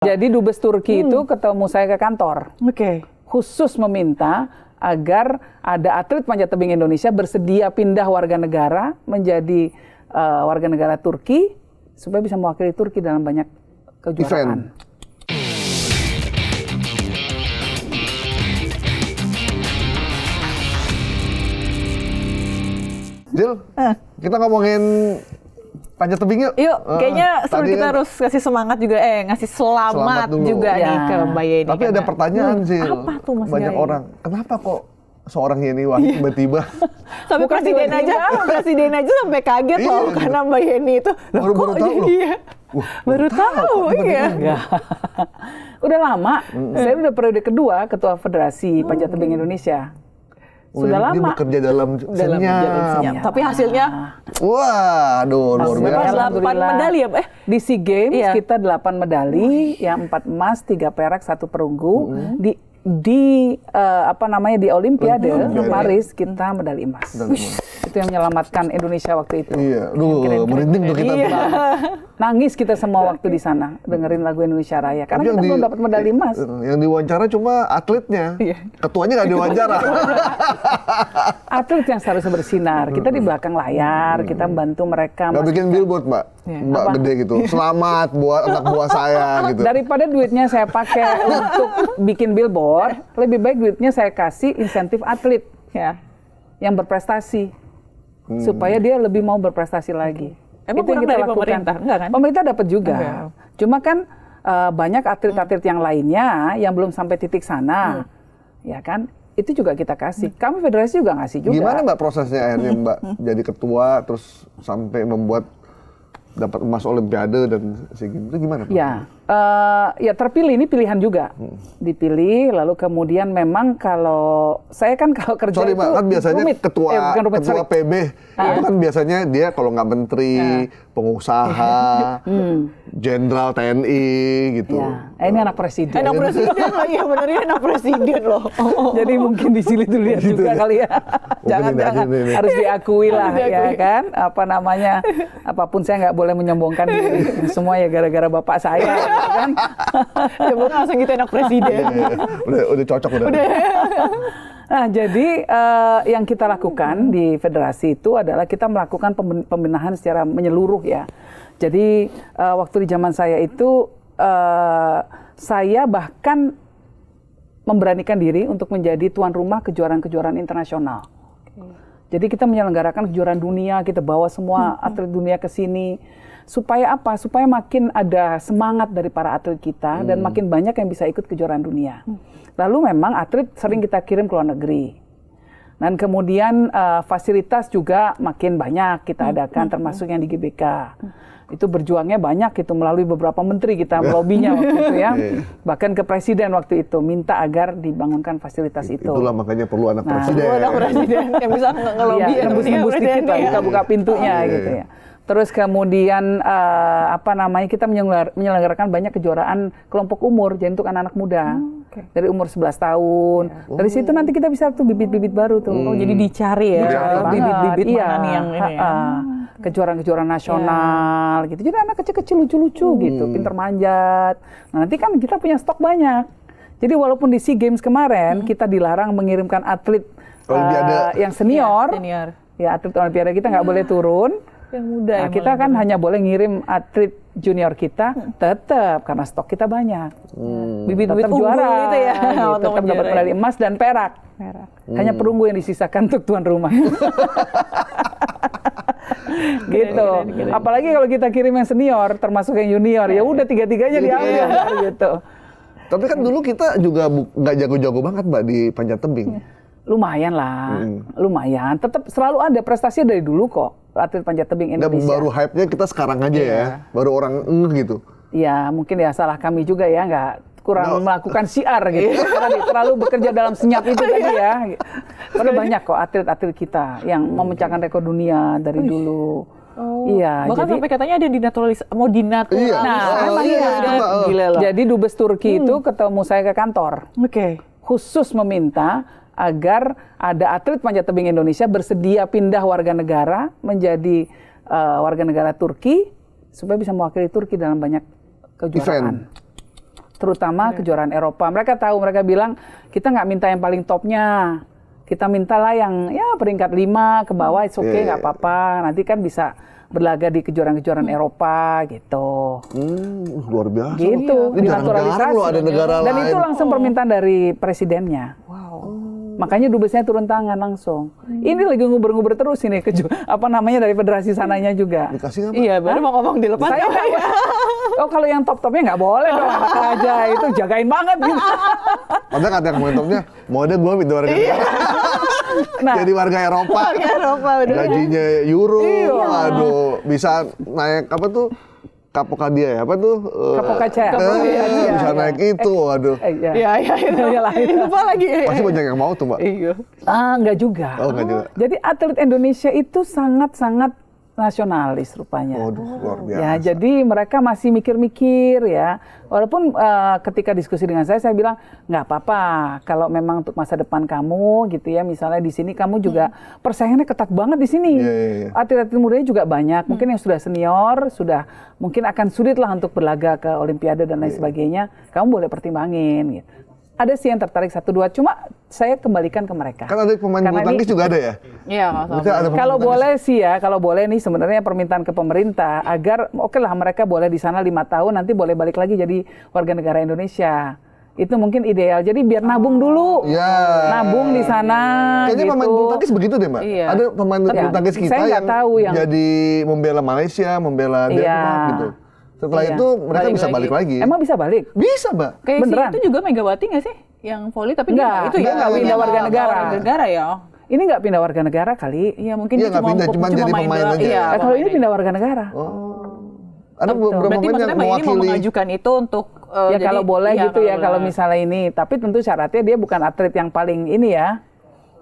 Jadi Dubes Turki itu ketemu saya ke kantor. Khusus meminta agar ada atlet panjat tebing Indonesia bersedia pindah warga negara menjadi warga negara Turki supaya bisa mewakili Turki dalam banyak kejuaraan. Jil, kita ngomongin panjat tebing yuk. Yuk, kayaknya seru kita harus kasih semangat juga, ngasih selamat juga nih ke Mbak Yeni. Tapi ada pertanyaan sih, apa tuh Mas banyak Gai? orang, kenapa kok seorang Yeni Wahid tiba-tiba Sampai presiden aja sampai kaget loh karena Mbak Yeni itu. baru tahu loh. Iya. Baru tahu, iya. Udah lama, saya udah periode kedua ketua Federasi Panjat Tebing Indonesia. Sudah Dia lama. bekerja dalam senyap. Tapi hasilnya Wah, aduh luar biasa. 8 medali ya, Pak? Di SEA Games kita 8 medali, yang 4 emas, 3 perak, 1 perunggu. Di Olimpiade Paris kita medali emas. Itu yang menyelamatkan Indonesia waktu itu. Iya, merinding tuh kita. Nangis kita semua waktu di sana dengerin lagu Indonesia Raya karena kita belum dapat medali emas. Yang diwawancara cuma atletnya, ketuanya nggak diwawancara. Atlet yang seharusnya bersinar. Kita di belakang layar, kita membantu mereka. Nggak bikin billboard, Mbak gede gitu. Selamat buat anak buah saya gitu. Daripada duitnya saya pakai untuk bikin billboard, lebih baik duitnya saya kasih insentif atlet yang berprestasi supaya dia lebih mau berprestasi lagi. Emang itu yang kita dari lakukan. pemerintah, enggak kan? Pemerintah dapat juga. Cuma kan banyak atlet-atlet yang lainnya yang belum sampai titik sana, ya kan? Itu juga kita kasih. Kami federasi juga ngasih juga. Gimana Mbak prosesnya akhirnya Mbak jadi ketua terus sampai membuat dapat emas Olimpiade dan segitu, itu gimana? Ya terpilih, ini pilihan juga. Dipilih, lalu kemudian memang kalau saya kan kalau kerja Sorry Mbak, kan biasanya rumit. ketua PB itu kan biasanya dia kalau nggak menteri, pengusaha, jenderal TNI gitu. Ini anak presiden. Anak presiden loh, iya benar ya anak presiden loh. Jadi mungkin di sini tuh lihat gitu juga kali ya. Jangan-jangan harus diakui lah ya kan. Apa namanya, apapun saya nggak boleh menyombongkan diri. Semua ya gara-gara bapak saya. Kan? Ya bukan langsung gitu anak presiden. Udah cocok udah. Nah, jadi yang kita lakukan di federasi itu adalah kita melakukan pembenahan secara menyeluruh ya. Jadi waktu di zaman saya itu saya bahkan memberanikan diri untuk menjadi tuan rumah kejuaraan-kejuaraan internasional. Jadi kita menyelenggarakan kejuaraan dunia, kita bawa semua atlet dunia ke sini. Supaya apa? Supaya makin ada semangat dari para atlet kita dan makin banyak yang bisa ikut kejuaraan dunia. Lalu memang atlet sering kita kirim ke luar negeri. Dan kemudian fasilitas juga makin banyak kita adakan, termasuk yang di GBK. Itu berjuangnya banyak itu melalui beberapa menteri kita melobinya waktu itu ya. Bahkan ke presiden waktu itu minta agar dibangunkan fasilitas itu. Itulah makanya perlu anak presiden. Perlu anak presiden yang bisa ngelobi ya. Nembus dikit lah, buka-buka pintunya gitu ya. Terus kemudian kita menyelenggarakan banyak kejuaraan kelompok umur, jadi untuk anak-anak muda. Dari umur 11 tahun. Dari situ nanti kita bisa tuh bibit-bibit baru tuh. Oh, jadi dicari ya. Bibit-bibit mana nih yang ini ya. Kejuaraan-kejuaraan nasional gitu. Jadi anak kecil-kecil lucu-lucu gitu, pinter manjat. Nah, nanti kan kita punya stok banyak. Jadi walaupun di SEA Games kemarin kita dilarang mengirimkan atlet yang senior. Ya, atlet Olimpiade kita nggak boleh turun. Yang muda. Nah, kita kan hanya boleh ngirim atlet junior kita tetap karena stok kita banyak. Bibit-bibit juara itu ya. Tetap dapat medali emas dan perak. Hanya perunggu yang disisakan untuk tuan rumah. Gitu. Apalagi kalau kita kirim yang senior, termasuk yang junior, ya udah tiga-tiganya diambil gitu. Tapi kan dulu kita juga nggak jago-jago banget Mbak di panjat tebing. Lumayan lah, lumayan. Tetap selalu ada prestasi dari dulu kok atlet panjat tebing Indonesia. Dan baru hype-nya kita sekarang aja ya, baru orang gitu. Ya mungkin ya salah kami juga ya, nggak kurang melakukan siar gitu. Terlalu bekerja dalam senyap itu tadi ya. Karena banyak kok atlet-atlet kita yang memecahkan rekor dunia dari dulu. Iya, bahkan sampai katanya ada mau dinaturalisasi. Gila loh. Jadi Dubes Turki itu ketemu saya ke kantor. Khusus meminta agar ada atlet panjat tebing Indonesia bersedia pindah warga negara menjadi warga negara Turki supaya bisa mewakili Turki dalam banyak kejuaraan. terutama kejuaraan Eropa. Mereka tahu, mereka bilang kita nggak minta yang paling topnya, kita mintalah yang ya peringkat 5 ke bawah, it's okay, nggak apa-apa. Nanti kan bisa berlaga di kejuaraan-kejuaraan Eropa gitu. Luar biasa. Gitu, Ini jarang-jarang loh ada negara dan lain. itu langsung permintaan dari presidennya. Makanya dubesnya turun tangan langsung. Ini lagi nguber-nguber terus ini dari federasi sananya juga. Dikasih nggak, Mbak? Iya, baru mau ngomong dilepas. Saya oh kalau yang top-topnya nggak boleh dong, anak aja itu jagain banget gitu. Padahal kata yang komentarnya, mau ada gue minta warga negara. Nah, Jadi warga Eropa. Eropa udah. Gajinya euro. Aduh, bisa naik apa tuh? Kapoka dia ya, apa tuh? Kapokaca. Bisa naik itu, waduh. Iya, lupa lagi. Pasti banyak yang mau tuh, Mbak. Iya. Enggak juga. Oh, enggak juga. Jadi atlet Indonesia itu sangat-sangat nasionalis rupanya. Waduh, luar biasa. Ya, jadi mereka masih mikir-mikir ya. Walaupun ketika diskusi dengan saya bilang nggak apa-apa kalau memang untuk masa depan kamu gitu ya. Misalnya di sini kamu juga persaingannya ketat banget di sini. Atlet-atlet mudanya juga banyak. Mungkin yang sudah senior sudah mungkin akan sulit lah untuk berlaga ke Olimpiade dan lain sebagainya. Kamu boleh pertimbangin gitu. Ada sih yang tertarik 1-2, cuma saya kembalikan ke mereka. Kan ada pemain bulu tangkis juga ada ya? Iya, Kalau boleh sih ya, kalau boleh nih sebenarnya permintaan ke pemerintah agar oke lah mereka boleh di sana 5 tahun, nanti boleh balik lagi jadi warga negara Indonesia. Itu mungkin ideal. Jadi biar nabung dulu. Nabung di sana. Kayaknya gitu. pemain bulu tangkis begitu deh, Mbak. Iya. Ada pemain bulu tangkis kita saya tahu yang jadi membela Malaysia, membela Denmark gitu. Setelah itu mereka bisa balik lagi. Emang bisa balik? Bisa, Mbak. Kayak Beneran? itu juga Megawati nggak sih? Yang voli tapi Enggak, itu ya nggak pindah warga negara. Warga negara ya. Ini nggak pindah warga negara kali. Iya, mungkin Iya, dia nggak pindah, cuma jadi main pemain bola. aja. Iya, Kalau ini pindah warga negara. Ada beberapa berarti pemain maksudnya yang Mbak ini mau mewakili. mengajukan itu untuk Ya jadi- kalau boleh iya, gitu ya, kalau boleh. misalnya ini. Tapi tentu syaratnya dia bukan atlet yang paling ini ya.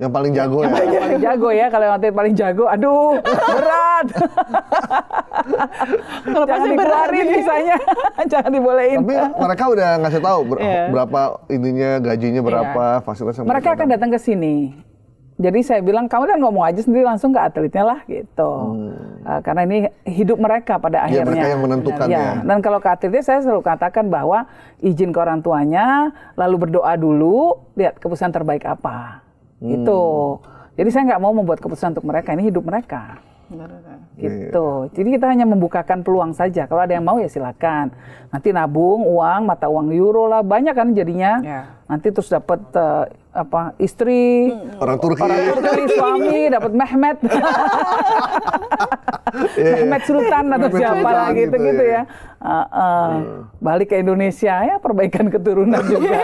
Yang paling jago ya. Yang paling jago ya, kalau yang atlet paling jago, aduh berat. Jangan dikeluarin misalnya, jangan dibolehin. Tapi mereka udah ngasih tahu berapa ininya, gajinya berapa, fasilitas yang Mereka akan datang ke sini. Jadi saya bilang, kamu kan ngomong aja sendiri langsung ke atletnya lah gitu. Karena ini hidup mereka pada Ya, akhirnya. mereka yang menentukan ya. Dan kalau ke atletnya saya selalu katakan bahwa izin ke orang tuanya, lalu berdoa dulu, lihat keputusan terbaik apa. Gitu. Jadi saya nggak mau membuat keputusan untuk mereka, ini hidup mereka. Gitu. Jadi kita hanya membukakan peluang saja. Kalau ada yang mau ya silakan. Nanti nabung uang, mata uang euro lah, banyak kan jadinya. Nanti terus dapat istri, orang Turki, suami, dapat Mehmet. Mehmet Sultan atau Mehmet siapa Sultan lah gitu ya. Balik ke Indonesia ya, perbaikan keturunan juga.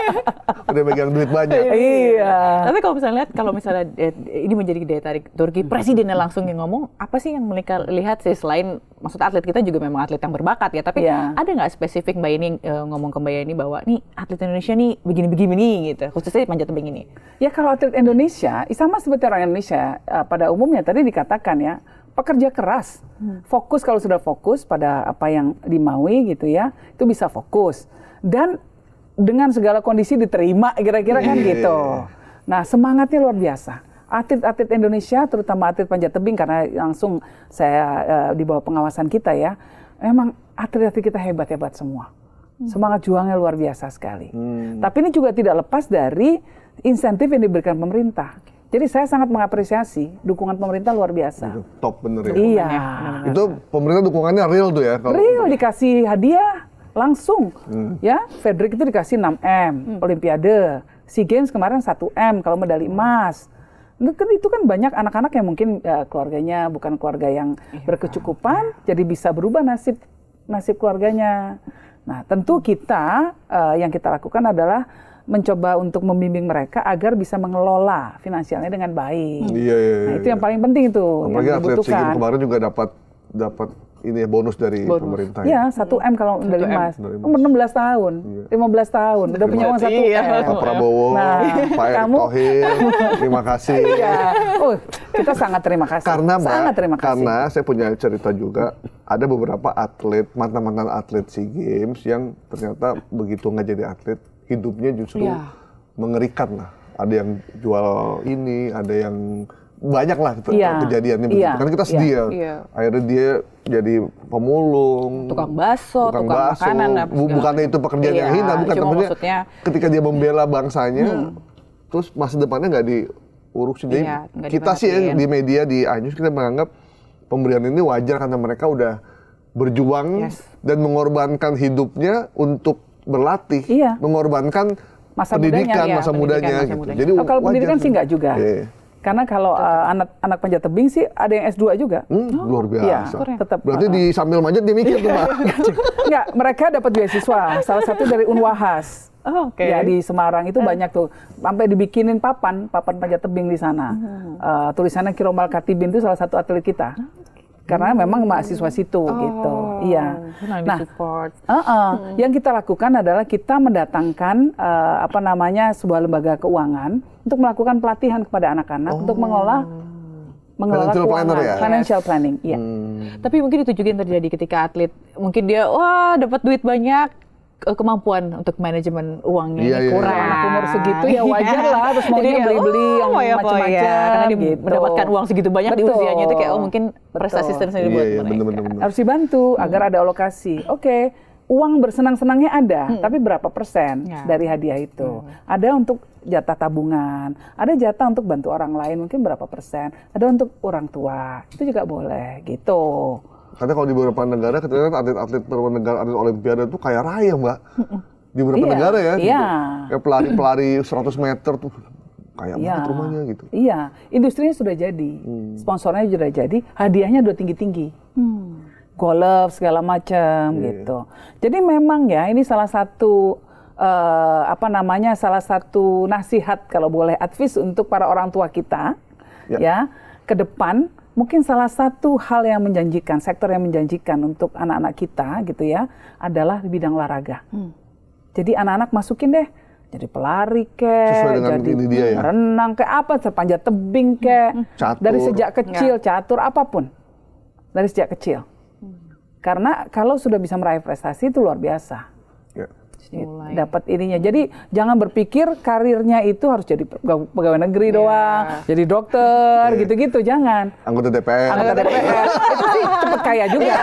udah megang duit banyak. Iya. Tapi kalau misalnya lihat, kalau misalnya ini menjadi daya tarik Turki, presidennya langsung yang ngomong, apa sih yang mereka lihat sih selain, maksud atlet kita juga memang atlet yang berbakat ya, tapi ada nggak spesifik Mbak Yeni ngomong ke Mbak Yeni bahwa nih atlet Indonesia nih begini-begini gitu, khususnya Panjat Tebing ini? Ya kalau atlet Indonesia, sama seperti orang Indonesia, pada umumnya tadi dikatakan ya, pekerja keras, fokus kalau sudah fokus pada apa yang dimaui gitu ya, itu bisa fokus. Dan dengan segala kondisi diterima kira-kira kan gitu. Nah semangatnya luar biasa. Atlet-atlet Indonesia, terutama atlet panjat tebing, karena langsung saya di bawah pengawasan kita ya, memang atlet-atlet kita hebat-hebat semua. Semangat juangnya luar biasa sekali. Tapi ini juga tidak lepas dari insentif yang diberikan pemerintah. Jadi saya sangat mengapresiasi dukungan pemerintah luar biasa. Top bener ya. Iya. Itu pemerintah dukungannya real tuh ya. Real, dikasih hadiah langsung. Ya, Fredrik itu dikasih 6M Olimpiade. SEA Games kemarin 1M kalau medali emas. Itu kan banyak anak-anak yang mungkin keluarganya bukan keluarga yang berkecukupan, jadi bisa berubah nasib keluarganya. Nah, tentu kita yang kita lakukan adalah mencoba untuk membimbing mereka agar bisa mengelola finansialnya dengan baik. Nah, itu yang paling penting itu. Apalagi yang atlet SEA Games kemarin juga dapat ini ya, bonus dari pemerintah. Iya, 1M kalau medali emas. Umur 16 tahun, 15 tahun, udah punya uang 1M. Pak Prabowo, Pak Erick Thohir, terima kasih. Iya. Kita sangat terima kasih. Karena sangat terima kasih. Karena saya punya cerita juga, ada beberapa atlet, mantan-mantan atlet SEA Games yang ternyata begitu nggak jadi atlet, hidupnya justru mengerikan lah. Ada yang jual ini, ada yang banyak lah kejadiannya begitu. Karena kita sedih ya. Akhirnya dia jadi pemulung, tukang bakso, tukang makanan. Bukannya itu pekerjaan yang hina, bukan. Maksudnya ketika dia membela bangsanya, terus masa depannya nggak diurusin. Jadi kita sih ya, di media, di iNews, kita menganggap pemberian ini wajar karena mereka udah berjuang dan mengorbankan hidupnya untuk berlatih, mengorbankan pendidikan masa mudanya gitu. Jadi kalau pendidikan sih nggak juga. Karena kalau anak panjat tebing sih ada yang S2 juga. Luar biasa. Tetap. Berarti di sambil manjat dia mikir tuh, Pak. Enggak, mereka dapat beasiswa. Salah satu dari Unwahas. Ya di Semarang itu banyak tuh. Sampai dibikinin papan panjat tebing di sana. Tulisannya Kiromal Katibin itu salah satu atlet kita. Karena memang mahasiswa situ gitu. Iya. Nah, yang kita lakukan adalah kita mendatangkan sebuah lembaga keuangan untuk melakukan pelatihan kepada anak-anak untuk mengelola financial keuangan, planner ya? Financial planning. Iya. Tapi mungkin itu juga yang terjadi ketika atlet mungkin dia dapat duit banyak, kemampuan untuk manajemen uangnya kurang. Anak umur segitu ya wajar lah, terus maunya beli-beli yang macam-macam. Karena dia gitu. mendapatkan uang segitu banyak di usianya itu kayak mungkin prestasi tersendiri buat mereka. Bener. Harus dibantu agar ada alokasi. Oke, uang bersenang-senangnya ada, tapi berapa persen dari hadiah itu? Ada untuk jatah tabungan, ada jatah untuk bantu orang lain, mungkin berapa persen? Ada untuk orang tua, itu juga boleh gitu. Karena kalau di beberapa negara, ketika atlet negara, atlet olimpiade itu kaya raya, Mbak. Di beberapa negara ya, gitu. Kayak pelari 100 meter tuh kaya banget rumahnya gitu. Iya, industrinya sudah jadi, sponsornya sudah jadi, hadiahnya udah tinggi-tinggi. Golf segala macam gitu. Jadi memang ya ini salah satu salah satu nasihat kalau boleh advice untuk para orang tua kita ya ke depan. Mungkin salah satu hal yang menjanjikan, sektor yang menjanjikan untuk anak-anak kita gitu ya, adalah di bidang olahraga. Jadi anak-anak masukin deh, jadi pelari jadi renang panjat tebing dari sejak kecil, catur apapun, dari sejak kecil. Karena kalau sudah bisa meraih prestasi itu luar biasa. Dapat ininya. Jadi jangan berpikir karirnya itu harus jadi pegawai negeri doang, jadi dokter, gitu-gitu, jangan. Anggota DPR. Itu sih cepet kaya juga.